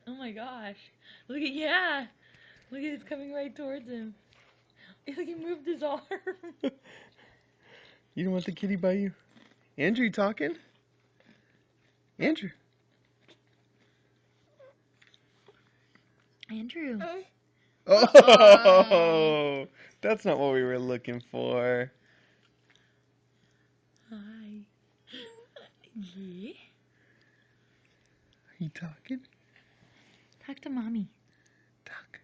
Oh my gosh. Look at, yeah. Look at it's coming right towards him. Look, he moved his arm. You don't want the kitty by you? Andrew, you talking? Andrew. Andrew. Oh, that's not what we were looking for. Hi. Yeah. Are you talking? Talk to mommy. Talk.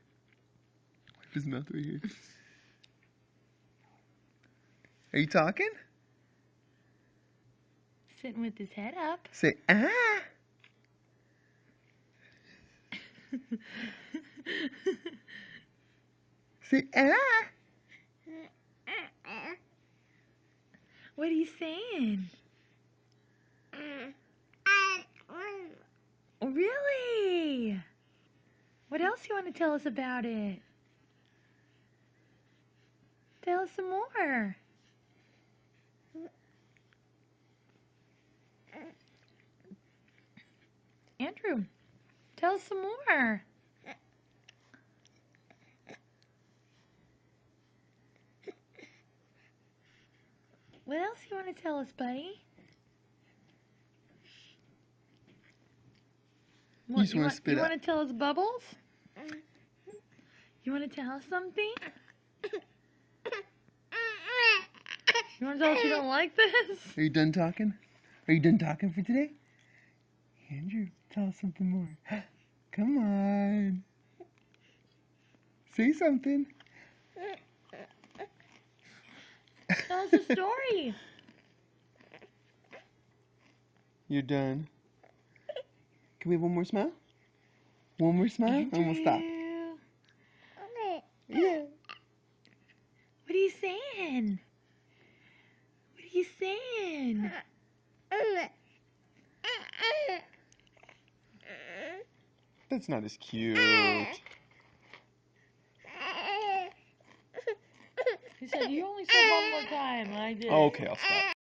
Wipe his mouth right here. Are you talking? Sitting with his head up. Say, ah. Say, ah. What are you saying? Really? What else you want to tell us about it? Tell us some more. Andrew, tell us some more. What else you want to tell us, buddy? You just want to spit you out. want to tell us bubbles? You want to tell us something? You want to tell us you don't like this? Are you done talking? Are you done talking for today? Andrew, tell us something more. Come on. Say something. Tell us a story. You're done. Can we have one more smile? One more smile and we'll stop. Andrew, Yeah. what are you saying? What are you saying? That's not as cute. He said, you only said one more time. I did. Okay, I'll stop.